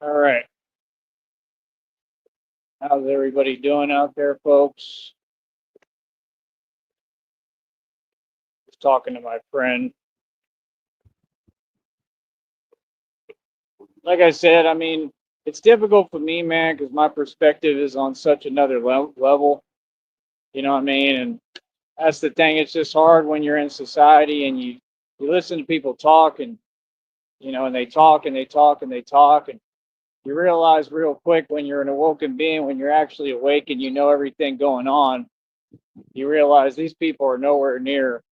All right. How's everybody doing out there, folks? Just talking to my friend. Like I said, I mean, it's difficult for me, man, because my perspective is on such another level. You know what I mean? And that's the thing. It's just hard when you're in society and you listen to people talk and and they talk and they talk and they talk and you realize real quick when you're an awoken being, when you're actually awake and you know everything going on, you realize these people are nowhere near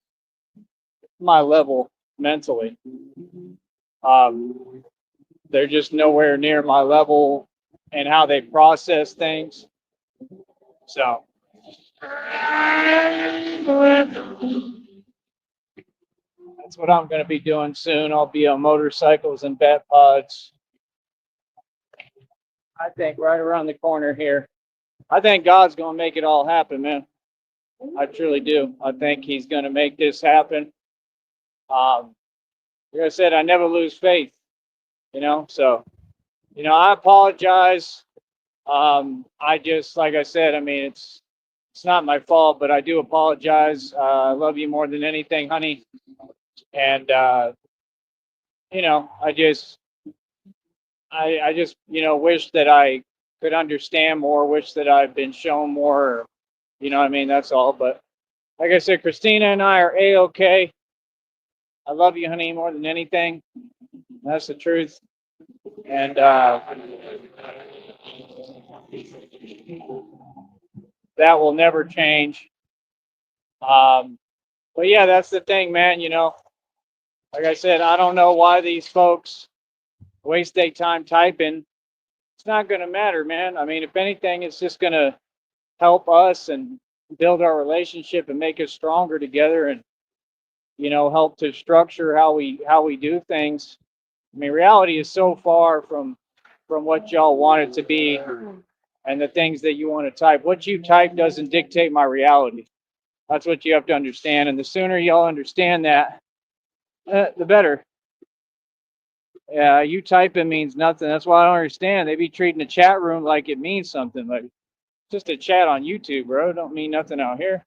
my level mentally. Um, they're just nowhere near my level and how they process things. So that's what I'm going to be doing soon. I'll be on motorcycles and bat pods. I think right around the corner here. I think God's going to make it all happen, man. I truly do. I think He's going to make this happen. Like I said, I never lose faith, So, I apologize. I just, like I said, I mean, it's not my fault, but I do apologize. I love you more than anything, honey. And I just, I just, wish that I could understand more. Wish that I've been shown more. What I mean? That's all. But like I said, Christina and I are a okay. I love you, honey, more than anything. That's the truth. And that will never change. Um, but yeah, that's the thing, man. Like I said, I don't know why these folks waste their time typing. It's not going to matter, man. I mean, if anything, it's just going to help us and build our relationship and make us stronger together and help to structure how we do things. I mean, reality is so far from what y'all want it to be and the things that you want to type. What you type doesn't dictate my reality. That's what you have to understand. And the sooner y'all understand that, the better. Yeah, you typing means nothing. That's why I don't understand. They be treating the chat room like it means something. Like just a chat on YouTube, bro. Don't mean nothing out here.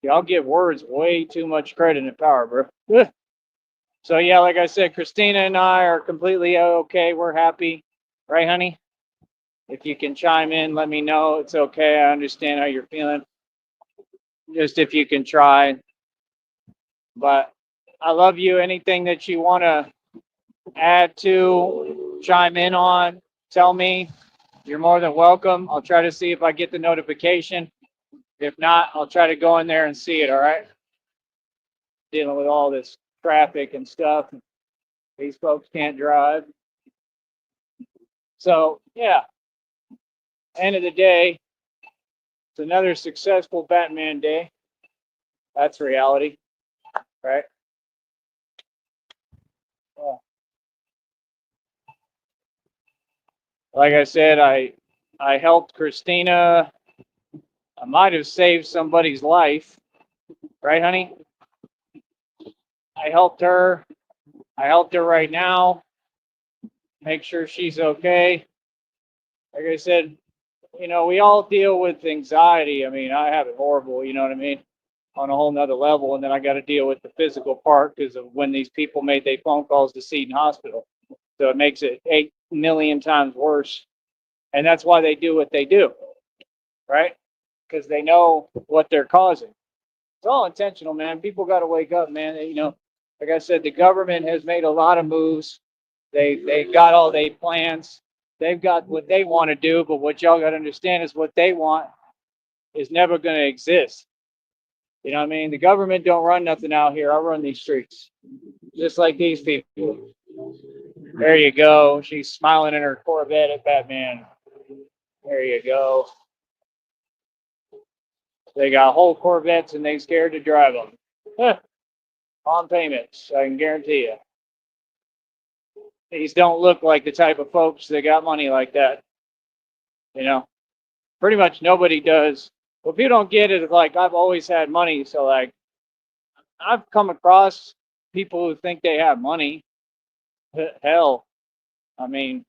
Y'all give words way too much credit and power, bro. So yeah, like I said, Christina and I are completely okay. We're happy, right, honey? If you can chime in, let me know. It's okay. I understand how you're feeling. Just if you can try. But I love you. Anything that you want to add to, chime in on, tell me. You're more than welcome. I'll try to see if I get the notification. If not, I'll try to go in there and see it. All right. Dealing with all this traffic and stuff. These folks can't drive. So, yeah, end of the day, it's another successful Batman day. That's reality, right? Well, like I said, I helped Christina. I might have saved somebody's life, right, honey? I helped her. I helped her right now. Make sure she's okay. Like I said, we all deal with anxiety. I mean, I have it horrible, you know what I mean? On a whole nother level. And then I got to deal with the physical part because of when these people made their phone calls to Seton Hospital. So it makes it 8 million times worse. And that's why they do what they do, right? Because they know what they're causing. It's all intentional, man. People got to wake up, man. Like I said, the government has made a lot of moves. They got all their plans. They've got what they want to do, but what y'all got to understand is what they want is never going to exist. You know what I mean? The government don't run nothing out here. I run these streets, just like these people. There you go. She's smiling in her Corvette at Batman. There you go. They got whole Corvettes and they scared to drive them. On payments, I can guarantee you. These don't look like the type of folks that got money like that. You know, pretty much nobody does. Well, if you don't get it, like I've always had money, so like I've come across people who think they have money. Hell, I mean,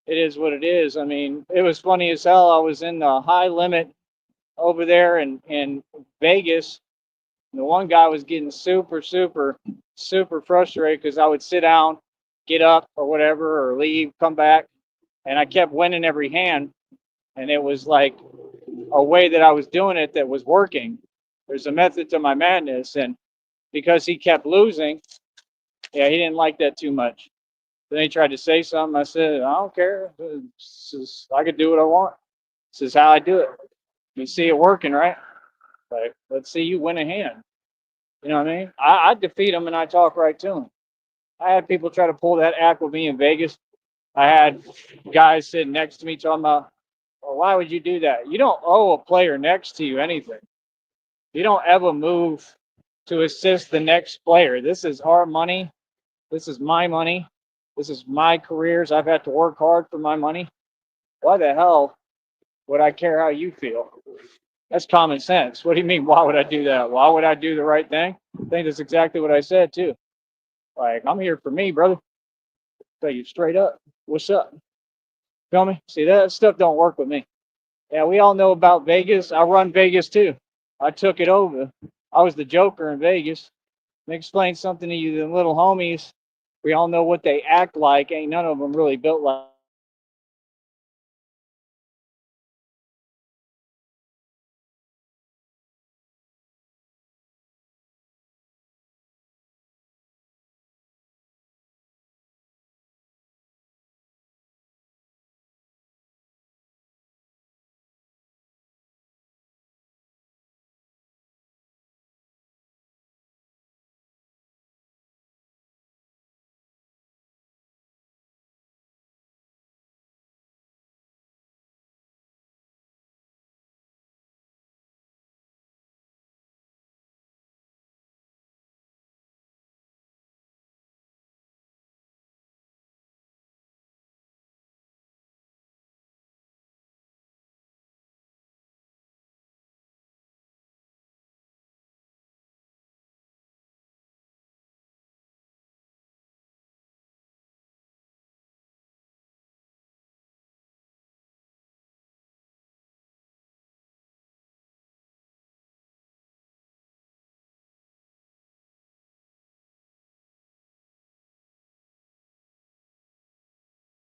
it is what it is. I mean, it was funny as hell. I was in the high limit over there in Vegas. And the one guy was getting super frustrated because I would sit down, get up or whatever, or leave, come back, and I kept winning every hand. And it was like a way that I was doing it that was working. There's a method to my madness. And because he kept losing, yeah, he didn't like that too much. Then he tried to say something. I said, I don't care. I could do what I want. This is how I do it. You see it working, right? Like, let's see you win a hand. You know what I mean? I defeat him and I talk right to him. I had people try to pull that act with me in Vegas. I had guys sitting next to me talking about, well, why would you do that? You don't owe a player next to you anything. You don't ever move to assist the next player. This is our money. This is my money. This is my careers. I've had to work hard for my money. Why the hell would I care how you feel? That's common sense. What do you mean? Why would I do that? Why would I do the right thing? I think that's exactly what I said too. Like, I'm here for me, brother. Tell you straight up. What's up? Feel me? See, that stuff don't work with me. Yeah, we all know about Vegas. I run Vegas too. I took it over. I was the Joker in Vegas. Let me explain something to you. The little homies, we all know what they act like. Ain't none of them really built like.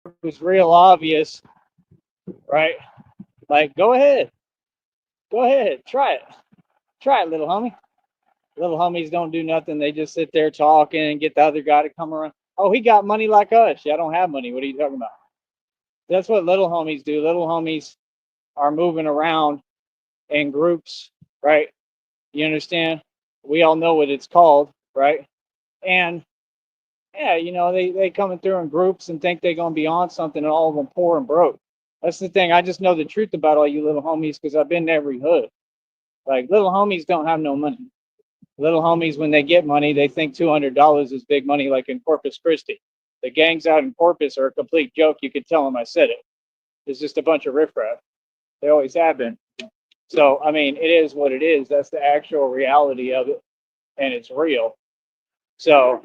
It was real obvious, right? Like, go ahead, try it, little homie. Little homies don't do nothing. They just sit there talking and get the other guy to come around. Oh, he got money like us. Yeah, I don't have money. What are you talking about? That's what little homies do. Little homies are moving around in groups, right? You understand? We all know what it's called, right? And yeah, they coming through in groups and think they're gonna be on something, and all of them poor and broke. That's the thing. I just know the truth about all you little homies because I've been to every hood. Like, little homies don't have no money. Little homies, when they get money, they think $200 is big money, like in Corpus Christi. The gangs out in Corpus are a complete joke. You could tell them I said it. It's just a bunch of riffraff. They always have been. So, I mean, it is what it is. That's the actual reality of it, and it's real. So,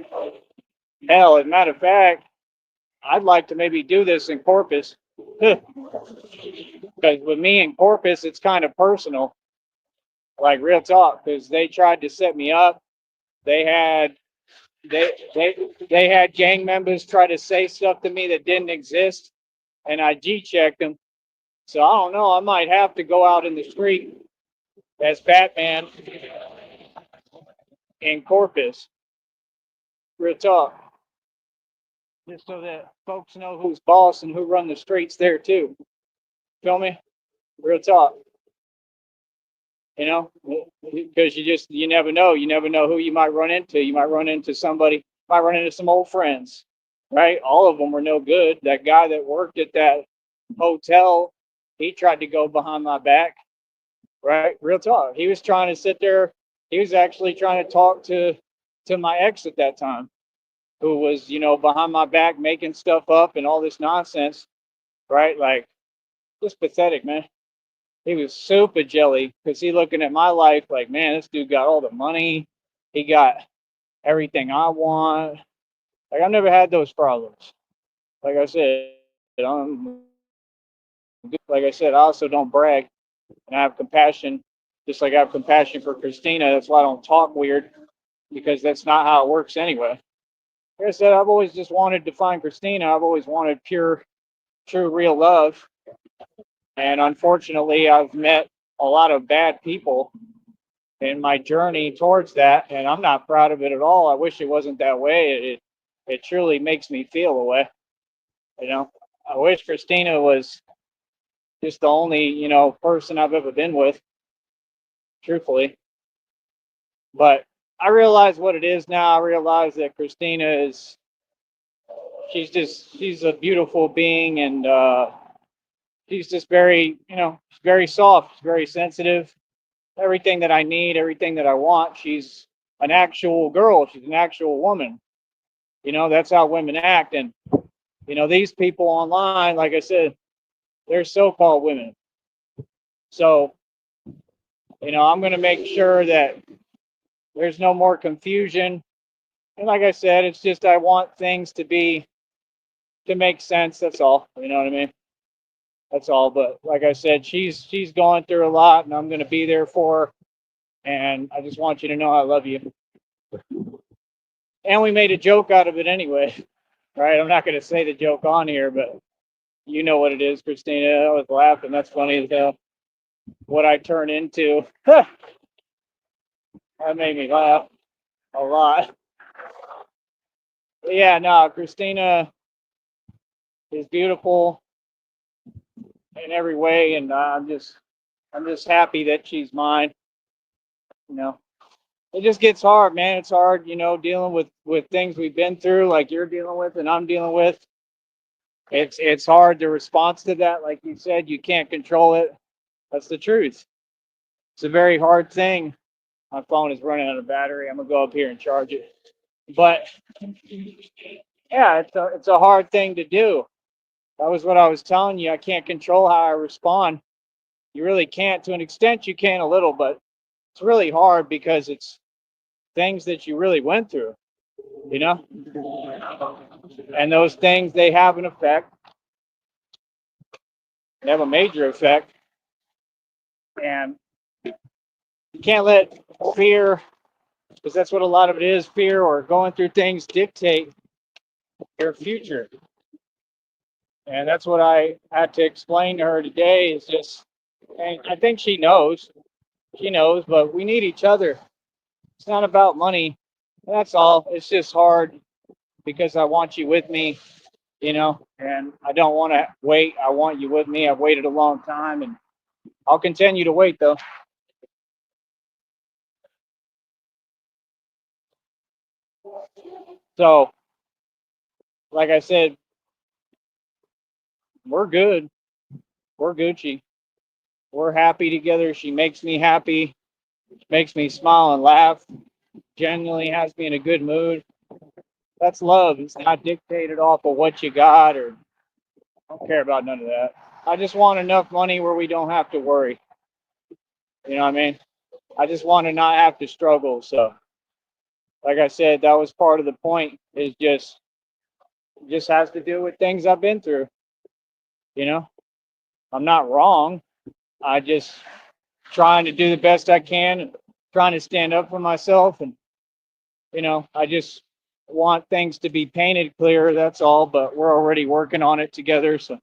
hell, as a matter of fact, I'd like to maybe do this in Corpus. Because with me in Corpus, it's kind of personal, like real talk, because they tried to set me up. They had they had gang members try to say stuff to me that didn't exist, and I G-checked them. So I don't know. I might have to go out in the street as Batman in Corpus. Real talk, just so that folks know who's boss and who run the streets there too. Feel me? Real talk. You know, because you never know. You never know who you might run into. You might run into somebody. Might run into some old friends, right? All of them were no good. That guy that worked at that hotel, he tried to go behind my back, right? Real talk. He was trying to sit there. He was actually trying to talk to my ex at that time, who was, behind my back making stuff up and all this nonsense, right? Like, just pathetic, man. He was super jelly because he looking at my life like, man, this dude got all the money. He got everything I want. Like, I've never had those problems. Like I said, I'm like I said, I also don't brag, and I have compassion, just like I have compassion for Christina. That's why I don't talk weird, because that's not how it works anyway. Like I said, I've always just wanted to find Christina. I've always wanted pure, true, real love, and unfortunately, I've met a lot of bad people in my journey towards that, and I'm not proud of it at all. I wish it wasn't that way. It truly makes me feel a way. You know, I wish Christina was just the only person I've ever been with, truthfully. But I realize what it is now. I realize that Christina is she's a beautiful being, and she's just very very soft, very sensitive. Everything that I need, everything that I want. She's an actual girl. She's an actual woman. That's how women act. And these people online, like I said, they're so-called women. So I'm going to make sure that there's no more confusion. And like I said, it's just I want things to make sense. That's all. You know what I mean? That's all. But like I said, she's going through a lot, and I'm going to be there for her. And I just want you to know I love you. And we made a joke out of it anyway, right? I'm not going to say the joke on here, but you know what it is, Christina. I was laughing. That's funny as hell. What I turn into. That made me laugh a lot. But yeah, no, Christina is beautiful in every way, and I'm just happy that she's mine. You know, it just gets hard, man. It's hard, dealing with things we've been through, like you're dealing with and I'm dealing with. It's hard to respond to that, like you said. You can't control it. That's the truth. It's a very hard thing. My phone is running out of battery. I'm gonna go up here and charge it. But yeah, it's a hard thing to do. That was what I was telling you. I can't control how I respond. You really can't. To an extent, you can a little, but it's really hard because it's things that you really went through, you know? And those things, they have an effect. They have a major effect. And you can't let fear, because that's what a lot of it is, fear or going through things dictate your future. And that's what I had to explain to her today is just, and I think she knows. She knows, but we need each other. It's not about money. That's all. It's just hard because I want you with me, and I don't want to wait. I want you with me. I've waited a long time, and I'll continue to wait, though. So, like I said, we're good. We're Gucci. We're happy together. She makes me happy, makes me smile and laugh, genuinely has me in a good mood. That's love. It's not dictated off of what you got, or I don't care about none of that. I just want enough money where we don't have to worry. You know what I mean? I just want to not have to struggle. So, like I said, that was part of the point. Is just has to do with things I've been through. You know, I'm not wrong. I just trying to do the best I can, and trying to stand up for myself, and I just want things to be painted clear. That's all. But we're already working on it together. So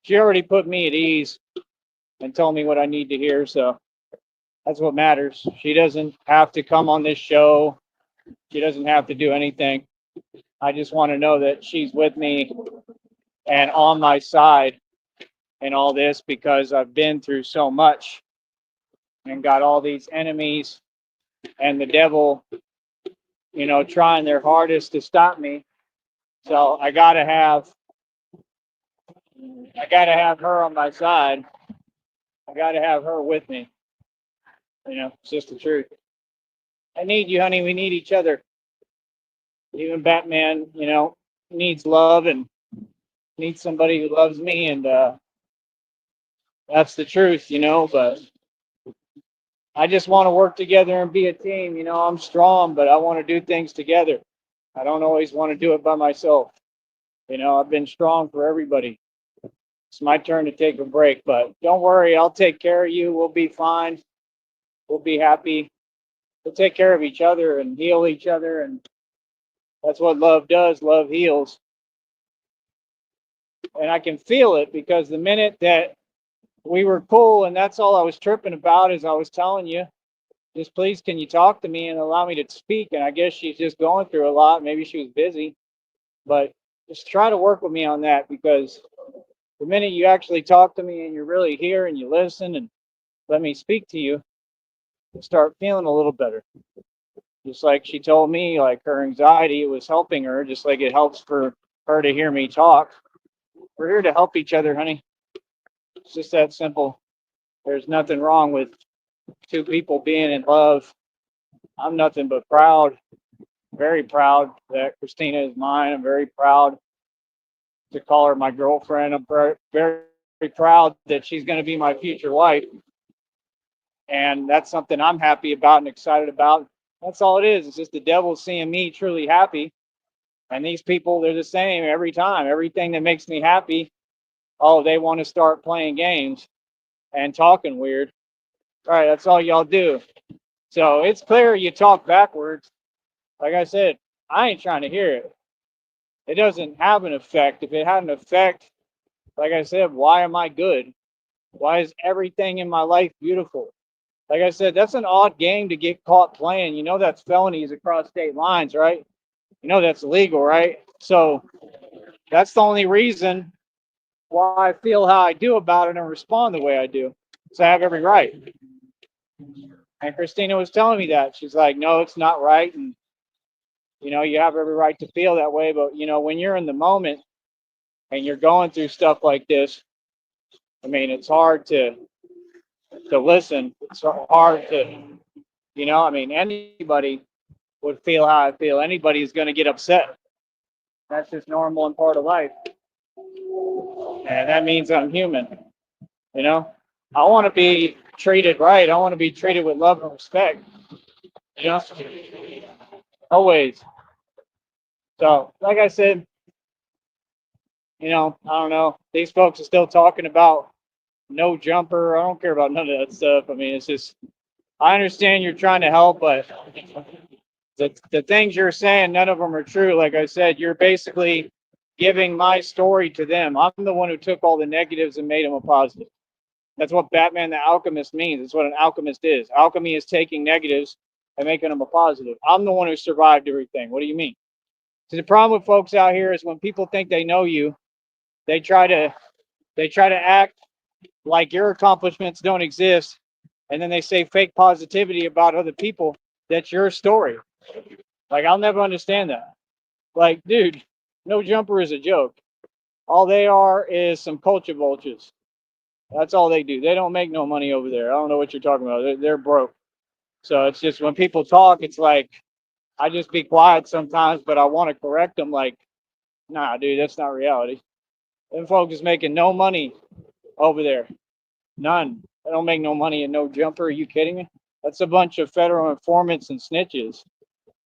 she already put me at ease and told me what I need to hear. So that's what matters. She doesn't have to come on this show. She doesn't have to do anything. I just want to know that she's with me and on my side in all this because I've been through so much and got all these enemies and the devil, trying their hardest to stop me. So I gotta have her on my side. I gotta have her with me. It's just the truth. I need you, honey. We need each other. Even Batman, needs love and needs somebody who loves me, and that's the truth, But I just want to work together and be a team. I'm strong, but I want to do things together. I don't always want to do it by myself. I've been strong for everybody. It's my turn to take a break, but don't worry, I'll take care of you. We'll be fine. We'll be happy. We'll take care of each other and heal each other. And that's what love does. Love heals. And I can feel it because the minute that we were cool, and that's all I was tripping about, is I was telling you, just please, can you talk to me and allow me to speak? And I guess she's just going through a lot. Maybe she was busy, but just try to work with me on that, because the minute you actually talk to me and you're really here and you listen and let me speak to you, you start feeling a little better. Just like she told me, like her anxiety was helping her, just like it helps for her to hear me talk. We're here to help each other, honey. It's just that simple. There's nothing wrong with two people being in love. I'm nothing but proud, very proud that Christina is mine. I'm very proud to call her my girlfriend. I'm very, very proud that she's going to be my future wife. And that's something I'm happy about and excited about. That's all it is. It's just the devil seeing me truly happy. And these people, they're the same every time. Everything that makes me happy, oh, they want to start playing games and talking weird. All right, that's all y'all do. So it's clear you talk backwards. Like I said, I ain't trying to hear it. It doesn't have an effect. If it had an effect, like I said, why am I good? Why is everything in my life beautiful? Like I said, that's an odd game to get caught playing. You know that's felonies across state lines, right? You know that's illegal, right? So that's the only reason why I feel how I do about it and respond the way I do. So I have every right. And Christina was telling me that. She's like, no, it's not right. And, you have every right to feel that way. But, when you're in the moment and you're going through stuff like this, I mean, it's hard to listen. It's hard to, anybody would feel how I feel. Anybody is going to get upset. That's just normal and part of life. And that means I'm human. You know, I want to be treated right. I want to be treated with love and respect. You know, always. So, like I said, I don't know. These folks are still talking about no jumper. I don't care about none of that stuff. I mean, it's just, I understand you're trying to help, but the things you're saying, none of them are true. Like I said, you're basically giving my story to them. I'm the one who took all the negatives and made them a positive. That's what Batman the Alchemist means. It's what an alchemist is. Alchemy is taking negatives and making them a positive. I'm the one who survived everything. What do you mean? So the problem with folks out here is when people think they know you, they try to act like your accomplishments don't exist, and then they say fake positivity about other people. That's your story. Like, I'll never understand that. Like, dude, no jumper is a joke. All they are is some culture vultures. That's all they do. They don't make no money over there. I don't know what you're talking about. They're broke. So it's just when people talk, it's like I just be quiet sometimes, but I want to correct them. Like, nah, dude, that's not reality. Them folks is making no money over there. None. They don't make no money in no jumper. Are you kidding me? That's a bunch of federal informants and snitches,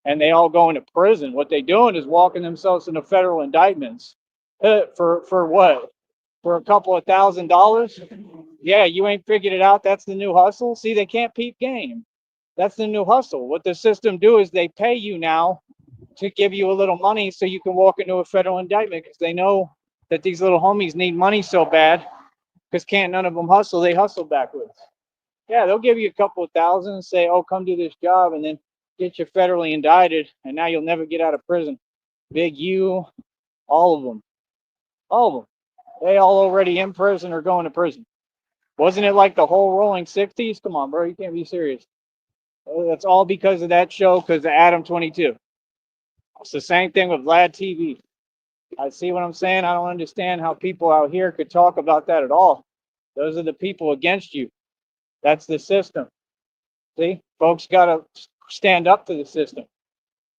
and they all go into prison. What they doing is walking themselves into federal indictments. For what? For a couple of $1,000s? Yeah, you ain't figured it out. That's the new hustle. See, they can't peep game. That's the new hustle. What the system do is they pay you now to give you a little money so you can walk into a federal indictment, because they know that these little homies need money so bad, because can't none of them hustle. They hustle backwards. Yeah, they'll give you a couple of thousand and say, oh, come do this job, and then get you federally indicted, and now you'll never get out of prison. Big U, all of them. All of them. They all already in prison or going to prison. Wasn't it like the whole rolling 60s? Come on, bro. You can't be serious. That's all because of that show, because of Adam 22. It's the same thing with Vlad TV. I see what I'm saying. I don't understand how people out here could talk about that at all. Those are the people against you. That's the system. See, folks got to stand up to the system.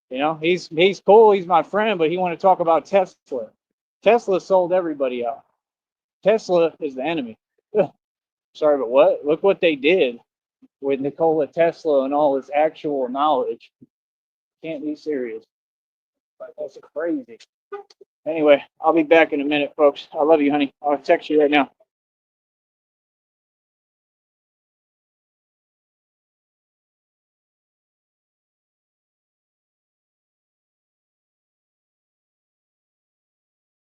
He's cool. He's my friend, but he want to talk about Tesla. Tesla sold everybody out. Tesla is the enemy. Sorry, but what? Look what they did with Nikola Tesla and all his actual knowledge. Can't be serious. Like, that's crazy. Anyway, I'll be back in a minute, folks. I love you, honey. I'll text you right now.